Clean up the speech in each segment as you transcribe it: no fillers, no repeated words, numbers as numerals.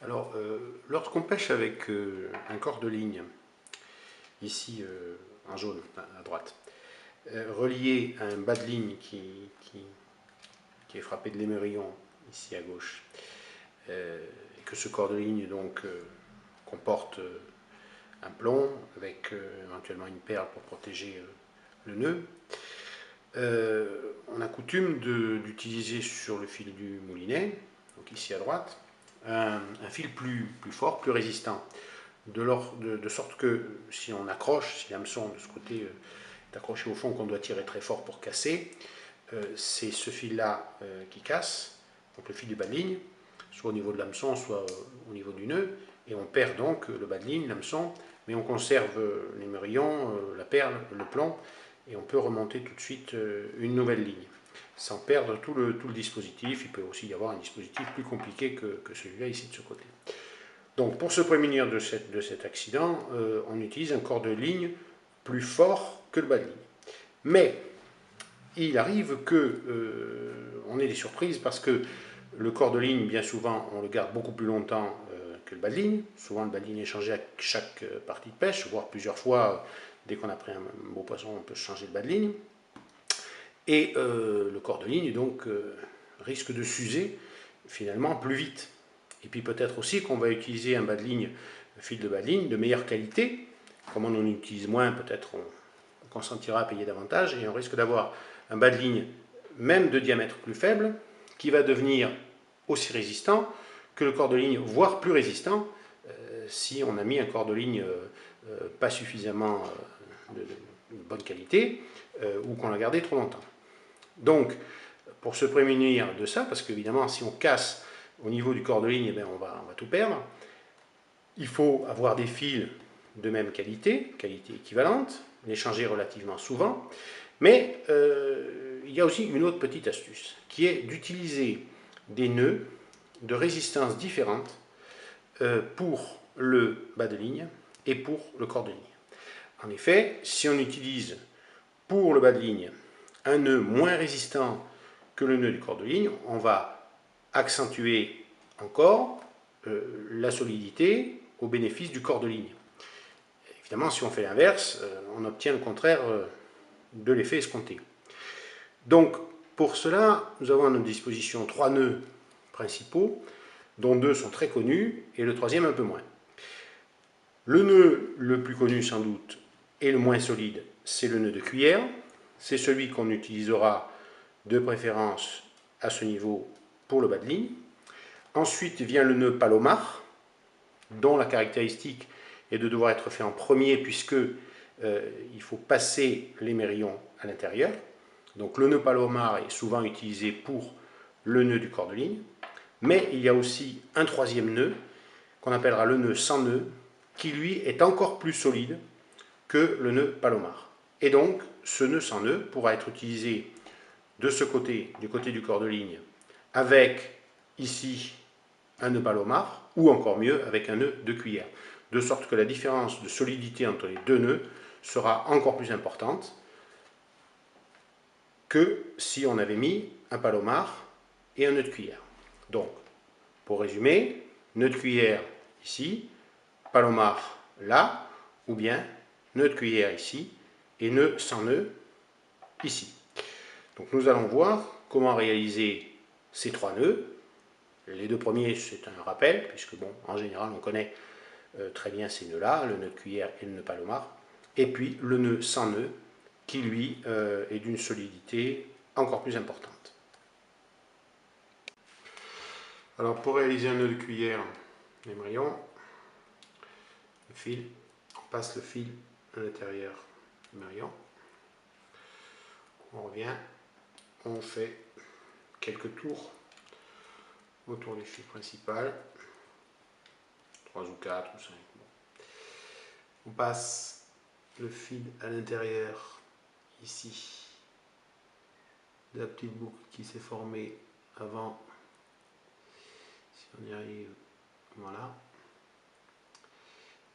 Alors, lorsqu'on pêche avec un corps de ligne, ici en jaune à droite, relié à un bas de ligne qui est frappé de l'émerillon ici à gauche, et que ce corps de ligne donc comporte un plomb avec éventuellement une perle pour protéger le nœud, on a coutume d'utiliser sur le fil du moulinet, donc ici à droite, un fil plus fort, plus résistant, de sorte que si on accroche, si l'hameçon de ce côté est accroché au fond qu'on doit tirer très fort pour casser, c'est ce fil-là qui casse, donc le fil du bas de ligne, soit au niveau de l'hameçon, soit au niveau du nœud, et on perd donc le bas de ligne, l'hameçon, mais on conserve l'émerillon, la perle, le plomb, et on peut remonter tout de suite une nouvelle ligne, sans perdre tout le dispositif. Il peut aussi y avoir un dispositif plus compliqué que celui-là ici de ce côté. Donc pour se prémunir de cet accident, on utilise un corps de ligne plus fort que le bas de ligne. Mais il arrive que on ait des surprises parce que le corps de ligne, bien souvent, on le garde beaucoup plus longtemps que le bas de ligne. Souvent, le bas de ligne est changé à chaque partie de pêche, voire plusieurs fois. Dès qu'on a pris un beau poisson, on peut changer de bas de ligne. Et le corps de ligne, donc, risque de s'user finalement plus vite. Et puis peut-être aussi qu'on va utiliser un bas de ligne, un fil de bas de ligne de meilleure qualité. Comme on en utilise moins, peut-être on consentira à payer davantage et on risque d'avoir un bas de ligne, même de diamètre plus faible, qui va devenir aussi résistant que le corps de ligne, voire plus résistant, si on a mis un corps de ligne pas suffisamment de bonne qualité ou qu'on l'a gardé trop longtemps. Donc, pour se prémunir de ça, parce qu'évidemment, si on casse au niveau du corps de ligne, eh bien, on va tout perdre, il faut avoir des fils de même qualité, qualité équivalente, les changer relativement souvent, mais il y a aussi une autre petite astuce, qui est d'utiliser des nœuds de résistance différentes pour le bas de ligne et pour le corps de ligne. En effet, si on utilise pour le bas de ligne un nœud moins résistant que le nœud du corps de ligne, on va accentuer encore la solidité au bénéfice du corps de ligne. Évidemment, si on fait l'inverse, on obtient le contraire de l'effet escompté. Donc, pour cela, nous avons à notre disposition 3 nœuds principaux, dont 2 sont très connus et le troisième un peu moins. Le nœud le plus connu sans doute et le moins solide, c'est le nœud de cuillère. C'est celui qu'on utilisera de préférence à ce niveau pour le bas de ligne. Ensuite vient le nœud palomar, dont la caractéristique est de devoir être fait en premier puisque il faut passer l'émerillon à l'intérieur. Donc le nœud palomar est souvent utilisé pour le nœud du corps de ligne. Mais il y a aussi un troisième nœud qu'on appellera le nœud sans nœud, qui lui est encore plus solide que le nœud palomar. Et donc ce nœud sans nœud pourra être utilisé de ce côté, du côté du corps de ligne, avec ici un nœud palomar, ou encore mieux avec un nœud de cuillère. De sorte que la différence de solidité entre les deux nœuds sera encore plus importante que si on avait mis un palomar et un nœud de cuillère. Donc, pour résumer, nœud de cuillère ici, palomar là, ou bien nœud de cuillère ici, et nœud sans nœud ici. Donc nous allons voir comment réaliser ces 3 nœuds. Les 2 premiers, c'est un rappel, puisque bon, en général, on connaît très bien ces nœuds-là, le nœud de cuillère et le nœud palomar. Et puis le nœud sans nœud, qui lui est d'une solidité encore plus importante. Alors pour réaliser un nœud de cuillère, l'émerillon, le fil, on passe le fil à l'intérieur du l'émerillon. On revient, on fait quelques tours autour du fil principal, 3 ou 4 ou 5. Bon. On passe le fil à l'intérieur, ici, de la petite boucle qui s'est formée avant, si on y arrive, voilà.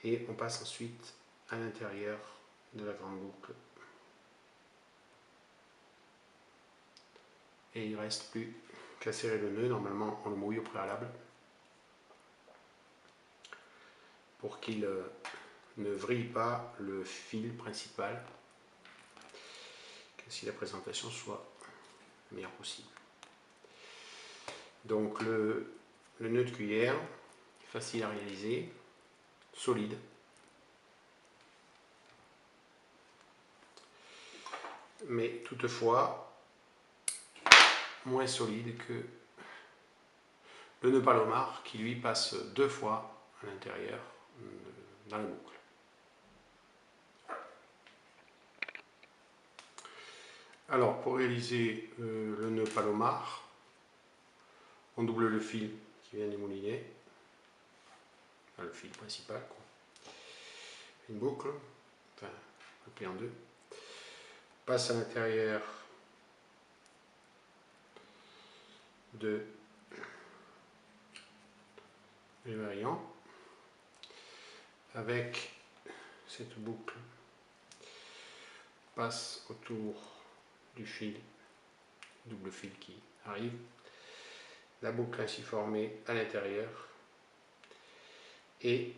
Et on passe ensuite à l'intérieur de la grande boucle. Et il ne reste plus qu'à serrer le nœud, normalement on le mouille au préalable. pour qu'il ne vrille pas le fil principal, que si la présentation soit la meilleure possible. Donc le nœud de cuillère, facile à réaliser, solide. Mais toutefois moins solide que le nœud palomar qui lui passe 2 fois à l'intérieur dans la boucle. Alors pour réaliser le nœud palomar, on double le fil qui vient du moulinet, le fil principal, quoi. Une boucle, enfin le plie en deux, passe à l'intérieur de l'émerillon avec cette boucle, passe autour du fil, double fil qui arrive, la boucle ainsi formée à l'intérieur et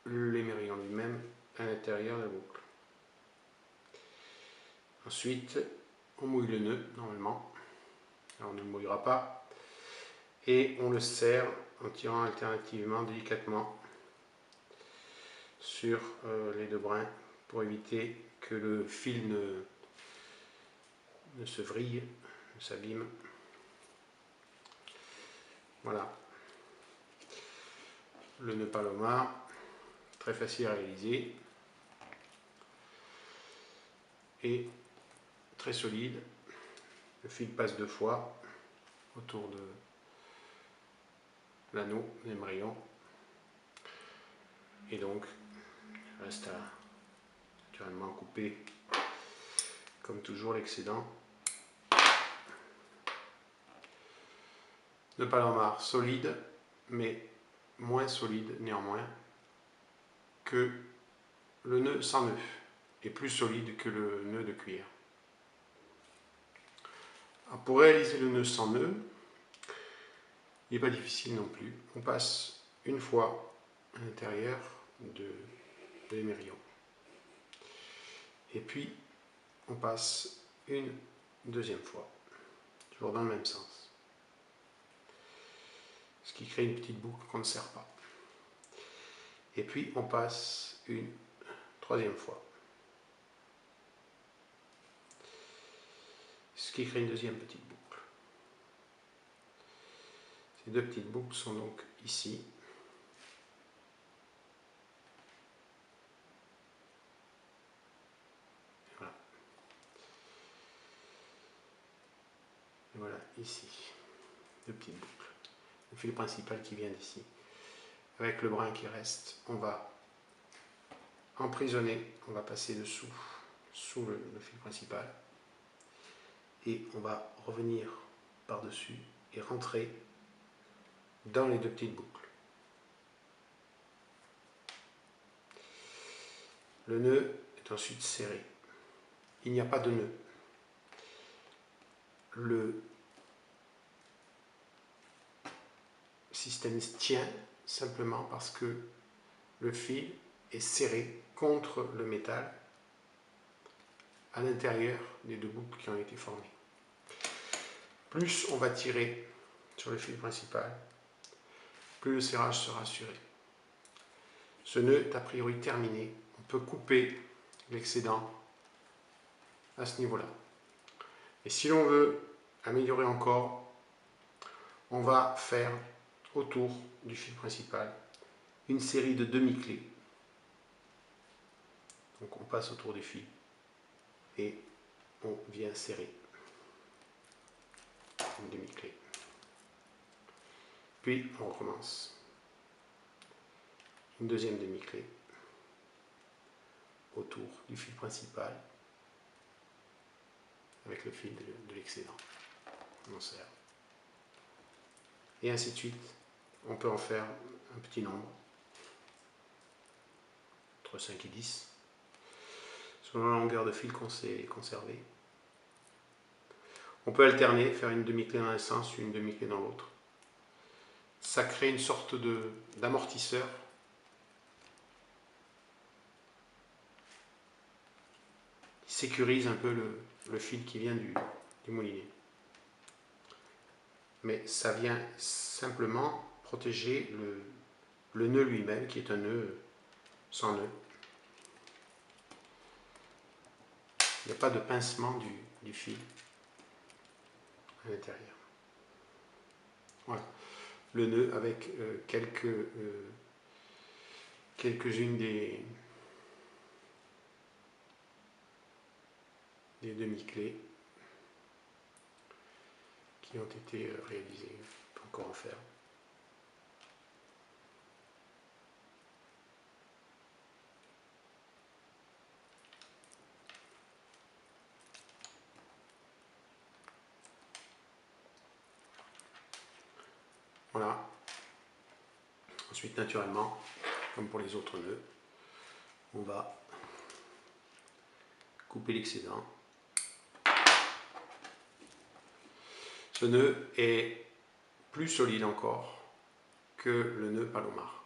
l'émerillon lui-même à l'intérieur de la boucle. Ensuite, on mouille le nœud normalement. Alors, on ne le mouillera pas et on le serre en tirant alternativement délicatement sur les deux brins pour éviter que le fil ne se vrille, ne s'abîme. Voilà. Le nœud palomar, très facile à réaliser et très solide. Le fil passe 2 fois autour de l'anneau de l'émerillon et donc il reste à naturellement couper comme toujours l'excédent. Le palomar solide mais moins solide néanmoins que le nœud sans nœud et plus solide que le nœud de cuir. Alors pour réaliser le nœud sans nœud, il n'est pas difficile non plus. On passe une fois à l'intérieur de l'émerillon. Et puis on passe une deuxième fois, toujours dans le même sens. Ce qui crée une petite boucle qu'on ne serre pas. Et puis on passe une troisième fois. Ce qui crée une deuxième petite boucle. Ces deux petites boucles sont donc ici. Voilà. Et voilà, ici. Deux petites boucles. Le fil principal qui vient d'ici. Avec le brin qui reste, on va emprisonner, on va passer dessous, sous le fil principal. Et on va revenir par-dessus et rentrer dans les deux petites boucles. Le nœud est ensuite serré. Il n'y a pas de nœud. Le système tient simplement parce que le fil est serré contre le métal à l'intérieur des deux boucles qui ont été formées. Plus on va tirer sur le fil principal, plus le serrage sera assuré. Ce nœud est a priori terminé. On peut couper l'excédent à ce niveau-là. Et si l'on veut améliorer encore, on va faire autour du fil principal une série de demi-clés. Donc on passe autour du fil et on vient serrer une demi-clé. Puis on recommence. Une deuxième demi-clé autour du fil principal avec le fil de l'excédent. On serre. Et ainsi de suite. On peut en faire un petit nombre, entre 5 et 10, selon la longueur de fil qu'on s'est conservé. On peut alterner, faire une demi-clé dans un sens, une demi-clé dans l'autre. Ça crée une sorte d'amortisseur sécurise un peu le fil qui vient du moulinet. Mais ça vient simplement protéger le nœud lui-même, qui est un nœud sans nœud. Il n'y a pas de pincement du fil à l'intérieur. Voilà. Le nœud avec quelques-unes des demi-clés qui ont été réalisées, encore à faire. Voilà. Ensuite, naturellement, comme pour les autres nœuds, on va couper l'excédent. Ce nœud est plus solide encore que le nœud Palomar.